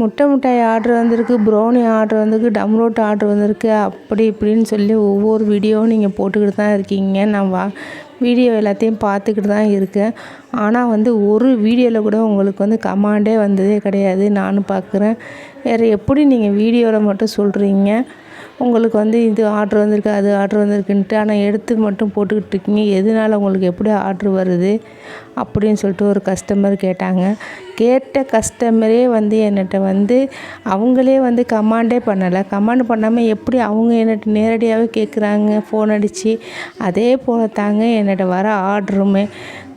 முட்டை மிட்டாய் ஆர்டர் வந்திருக்கு, ப்ரௌனி ஆர்டர் வந்திருக்கு, டம்ரோட் ஆர்டர் வந்திருக்கு, அப்படி இப்படின்னு சொல்லி ஒவ்வொரு வீடியோவும் நீங்கள் போட்டுக்கிட்டு தான் இருக்கீங்க. நான் வீடியோ எல்லாத்தையும் பார்த்துக்கிட்டு தான் இருக்கேன். ஆனால் ஒரு வீடியோவில் கூட உங்களுக்கு கமெண்டே வந்ததே கிடையாது. நானும் பார்க்குறேன். வேறு எப்படி நீங்கள் வீடியோவில் மட்டும் சொல்கிறீங்க உங்களுக்கு இது ஆர்டர் வந்திருக்கு, அது ஆர்டர் வந்திருக்குன்ட்டு. ஆனால் எடுத்து மட்டும் போட்டுக்கிட்டு இருக்கீங்க. எதனால உங்களுக்கு எப்படி ஆர்டர் வருது அப்படின்னு சொல்லிட்டு ஒரு கஸ்டமர் கேட்டாங்க. கேட்ட கஸ்டமரே என்கிட்ட அவங்களே கமாண்டே பண்ணலை. கமாண்ட் பண்ணாமல் எப்படி அவங்க என்கிட்ட நேரடியாகவே கேட்குறாங்க ஃபோன் அடித்து. அதே போல் தாங்க என்கிட்ட வர ஆர்டருமே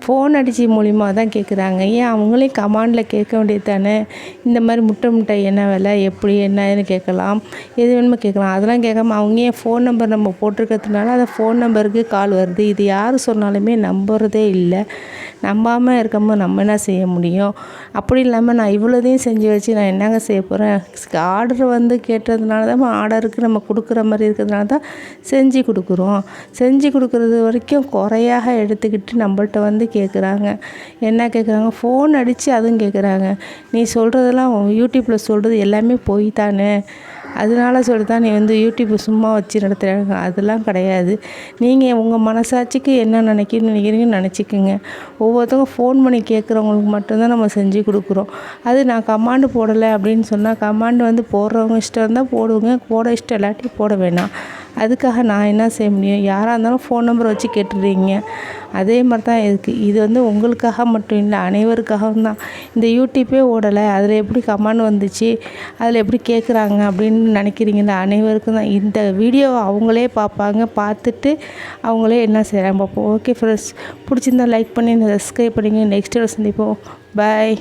ஃபோன் அடித்து மூலிமா தான் கேட்குறாங்க. ஏன் அவங்களையும் கமாண்டில் கேட்க வேண்டியது தானே? இந்த மாதிரி முட்டை மிட்டாய் என்ன விலை, எப்படி என்னன்னு கேட்கலாம், எது வேணுமோ கேட்கலாம். அதெல்லாம் கேட்காம அவங்க ஏன் ஃபோன் நம்பர் நம்ம போட்டிருக்கிறதுனால அந்த ஃபோன் நம்பருக்கு கால் வருது. இது யார் சொன்னாலுமே நம்புறதே இல்லை. நம்பாமல் இருக்கும்போது நம்ம என்ன செய்ய முடியும்? அப்படி இல்லாமல் நான் இவ்வளோதையும் செஞ்சு வச்சு நான் என்னங்க செய்ய போகிறேன்? ஆர்டர் கேட்டதுனால தான் ஆர்டருக்கு நம்ம கொடுக்குற மாதிரி இருக்கிறதுனால தான் செஞ்சு கொடுக்குறோம். செஞ்சு கொடுக்குறது வரைக்கும் குறையாக எடுத்துக்கிட்டு நம்மள்ட்ட கேட்குறாங்க. என்ன கேட்குறாங்க? ஃபோன் அடித்து அதுவும் கேட்குறாங்க. நீ சொல்கிறதெல்லாம் யூடியூப்பில் சொல்கிறது எல்லாமே பொய் தானே, அதனால சொல்லி தான் நீ யூடியூப் சும்மா வச்சு நடத்துகிறாங்க. அதெல்லாம் கிடையாது. நீங்கள் உங்கள் மனசாட்சிக்கு என்ன நினைக்கிறீங்கன்னு நினச்சிக்கோங்க. ஒவ்வொருத்தவங்க ஃபோன் பண்ணி கேட்குறவங்களுக்கு மட்டும்தான் நம்ம செஞ்சு கொடுக்குறோம். அது நான் கமாண்டு போடலை அப்படின்னு சொன்னால் கமாண்டு போடுறவங்க இஷ்டம் இருந்தால் போடுவோங்க, போட இஷ்டம் இல்லாட்டி போட வேணாம். அதுக்காக நான் என்ன செய்ய முடியும்? யாராக இருந்தாலும் ஃபோன் நம்பர் வச்சு கேட்டுடுறீங்க. அதே மாதிரி தான் இருக்குது. இது உங்களுக்காக மட்டும் இல்லை, அனைவருக்காகவும் தான். இந்த யூடியூப்பே ஓடலை, அதில் எப்படி கமாண்ட் வந்துச்சு, அதில் எப்படி கேட்குறாங்க அப்படின்னு நினைக்கிறீங்களா? அனைவருக்கும் தான். இந்த வீடியோவை அவங்களே பார்ப்பாங்க, பார்த்துட்டு அவங்களே என்ன செய்கிறாங்க பார்ப்போம். ஓகே ஃப்ரெண்ட்ஸ், பிடிச்சிருந்தா லைக் பண்ணி சப்ஸ்கிரைப் பண்ணிங்க. நெக்ஸ்ட் சந்திப்போம். பாய்.